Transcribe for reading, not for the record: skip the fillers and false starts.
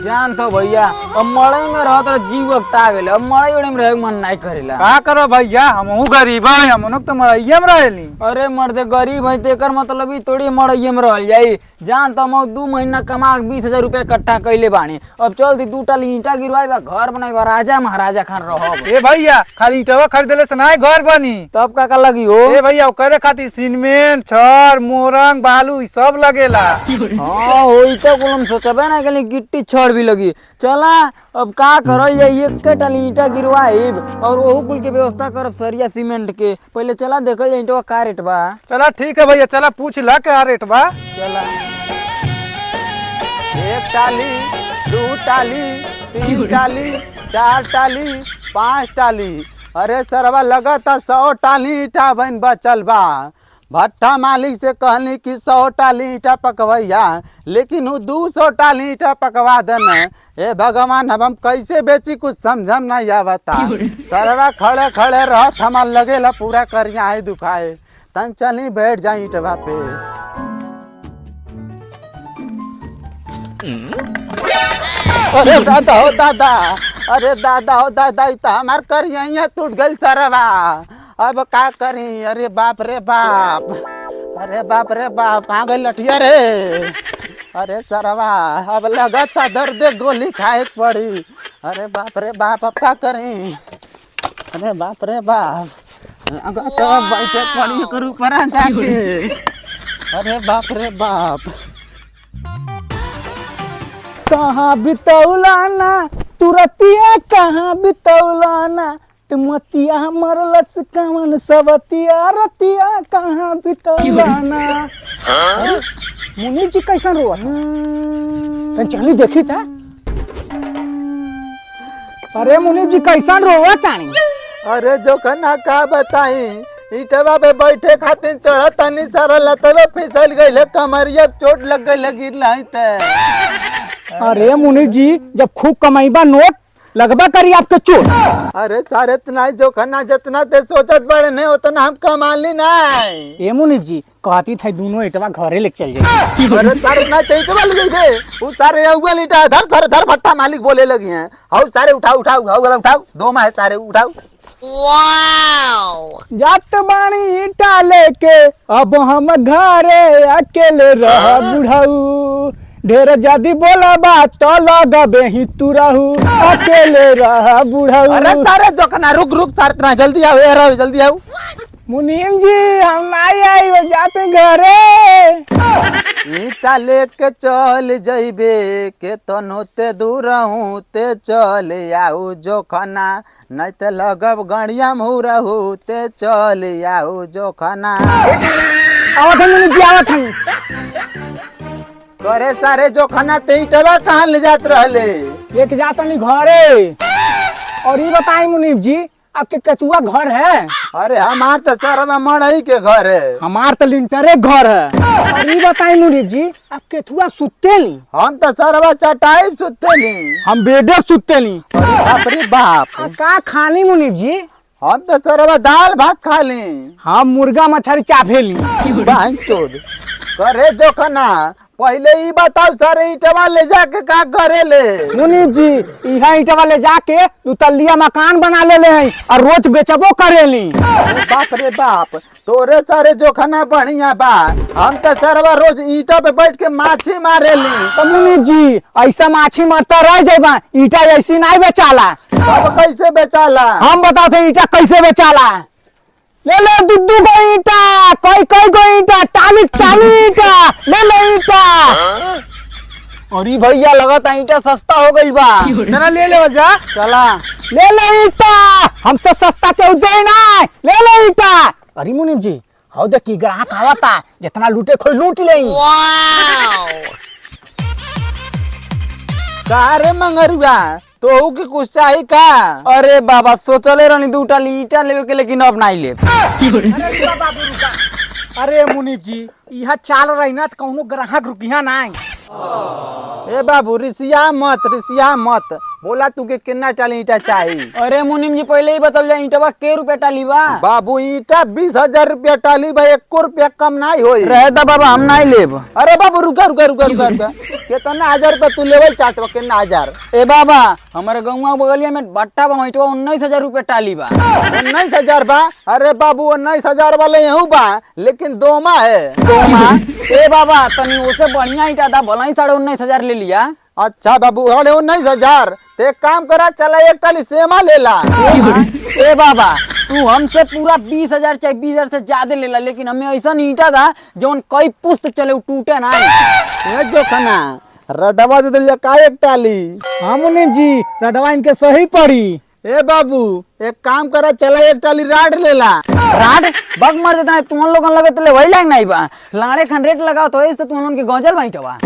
जान तो भैया अब मड़ई में रह तो जीव वक्ता गेल। अब मड़ई उड़े में रहे मन नहीं करेला। का करो भैया, हमहू गरीब है, हम तो मड़इये में रहेली। अरे मर्दे गरीब है तेकर मतलब ही थोड़ी मड़इये में रह जाई। जान तो हम 2 महीना कमा 20,000 रुपया इकट्ठा कैले बानी। अब चल दी 2 टाली ईंटा गिरवाई बा, घर बनाई बा, राजा महाराजा खान रहब। ए भैया खाली ईंटवा खरीदले से नहीं घर बनी। तब का लगी हो? ए भैया करे खातिर सीमेंट, छड़, मोरंग, बालू ई सब लगेला। हाँ होई तो कुलम सोचबे ना के गिट्टी छड़ भी लगी। चला अब का करल जाई, एक टाली ईंटा गिरवाइब और ओहू कुल के व्यवस्था करब सरिया सीमेंट के। पहले चला देखल जाई ईंटवा का रेट बा। चला ठीक है भैया, चला पूछ ला क्या रेट बा। चला 1 टाली 2 टाली 3 टाली 4 टाली 5 टाली। अरे सरवा लगता 100 टाली ईटा बन बचल बा। भट्टा मालिक से कहली कि 100 टाली ईटा पकवैया, लेकिन वो 200 टाली ईटा पकवा देना। ए भगवान अब हम कैसे बेची कुछ समझम नहीं आवता। सरवा खड़े खड़े रहत हमार लगेला पूरा करिया है दुखाए। तन चली बैठ जाई ईटवा पे। अरे दादा हो दादा, अरे दादा हो दादा, ई तो हमार करिया टूट गई सरवा। अब का करी? अरे बाप रे बाप, अरे बाप रे बाप, कहाँ गई लठिया रे? अरे सरवा अब लगता दर्द गोली खाए पड़ी। अरे बाप रे बाप, अब का करी? अरे बाप रे बाप, तो बैठे पड़ी कर ऊपर जाके। अरे बाप रे बाप, कहाँ बितौलाना तुरतिया, कहाँ बितौलाना मतिया मरलस कवन सवतिया रतिया, कहाँ बितौलाना। मुनि जी कैसन रोआ तन चली देखी था। अरे मुनि जी कैसन रोआ तानी? अरे जो कना का बताई, ईटवा पे बैठे खातिर चढ़ा तनी सारा लतवे फिसल गई, कमरिया चोट लग गई गिरला ते। अरे मुनि जी जब खूब कमाईबा नोट लगबा करी आपके चोट। अरे सारे इतना जो खना जितना ते सोचत बड़े नहीं उतना हम कमा ली नहीं। ए मुनि जी कहती थी दोनों इटवा घरे लेके चल जाए। अरे सारे ना ते इटवा ले गए वो सारे उगल ईटा धर धर धर भट्टा मालिक बोले लगी हैं। हाउ सारे उठाओ उठाओ उठाओ उठाओ, 2 माह सारे उठाओ। वाओ जात बाणी ईटा लेके अब हम घरे अकेले रह बुढ़ाऊ। ढेर जदी बोला बात तो लगबे ही तू रहू, अकेले रह बुढ़ाऊ। अरे सारे जोखना रुक रुक सारे इतना जल्दी आओ यार, जल्दी आओ। मुनीम जी हम नहीं आई वो जाते घरे। ईटा लेके चल जइबे के तनोते दूर हूँ ते चल आऊ जोखना, नहीं ते लगब गड़िया मुँह रहू ते चल आऊ जोखना। आवत मुनीम जी आवत हैं। करे सारे जोखना ते ईटवा कहाँ ले जात रहले? लेके जाता नहीं घरे। और ये बताई मुनीम जी आपके कतुआ घर है? अरे हमार तो सर में मड़ई के घर है। हमार तो लिंटरे घर है। और ये बताई मुनीम जी आप केथुआ सुते ली? हम तो सरवा चटाई सुते ली। हम बेडर सुते ली। बाप रे बाप, का खानी मुनीम जी? हम तो सरवा दाल भात खा ली। हम मुर्गा मछली चाभे ली। करे जोखना पहले ही बताओ सारे ईटवा ले जाके का करे ले? मुनीम जी यहाँ ईटवा ले जाके 2 तल्लिया मकान बना ले हैं और रोज बेचबो करेली। बाप रे बाप, तोरे सारे जोखना बढ़िया बा। हम तो सरवा रोज ईटा पे बैठ के माछी मारे ली। तो मुनीम जी ऐसा माछी मारता रह जाए, ईटा ऐसी नहीं बेचाला। अब कैसे बेचाला? हम बताते ईटा कैसे बेचाला। ले ले 2 गो ईटा, कई गो ईटा, टाली ईटा ले ले ईटा। अरे भैया लगता ईटा सस्ता हो गई बा। चला ले ले जा। चला ले ले ईटा, हमसे सस्ता क्यों दे ना, ले ले ईटा। अरे मुनीम जी हाउ देखी ग्राहक आवता, जितना लूटे खोई लूट ले। रे मंगरुआ तो की कुछ चाहिए का? अरे बाबा सोचले रहनी 2 टाली ईटा लेवे के, लेकिन अब नहीं ले। अरे मुनीम जी यहाँ चाल रही ना तो कौनो ग्राहक रुकिया नहीं। ए बाबू रिसिया मत बोला तुके कितना टाली ईटा चाहिए। अरे मुनीम जी पहले ही बतल जाए ईटवा के रुपए टाली बा। बाबू ईटा 20,000 रुपया टाली भाई, 1 रुपया कम नहीं होई। रहे दा बाबा हम नहीं लेब। अरे बाबू रुका रुका रुका रुका रुका, कितना 1,000 रुपया तू लेवल चाहत बा? कितना 1,000? ए बाबा हमारे गौवा बगलिया में बट्टा बा ईटवा 19,000 रुपए टाली बा। 19,000 बा? अरे बाबू 19,000 वाले यहू बा, लेकिन दोमा है। दोमा? ए बाबा तनी उसे बढ़िया ईटा दा, भला ही 19,500 ले लिया। अच्छा बाबू, अरे 19,000 ते एक काम करा, चला एक टाली सेमा ले ला। ए बाबा तू हमसे पूरा 20,000 चाहे 20,000 से ज्यादा ले ला, लेकिन हमें ऐसा ईटा था जौन कई पुस्त चले टूटे ना। ये जो खाना रडवा दे दिया का एक टाली। हाँ मुनीम जी, रडवा इनके सही पड़ी। ए बाबू एक काम करा, चला एक टाली राड ले ला। राड बग मर देता है, तुम लोगन लगे तो ले वही लाग नहीं बा। लाड़े खन रेट लगाओ तो इससे तुम लोगन के गौजल बाईटवा।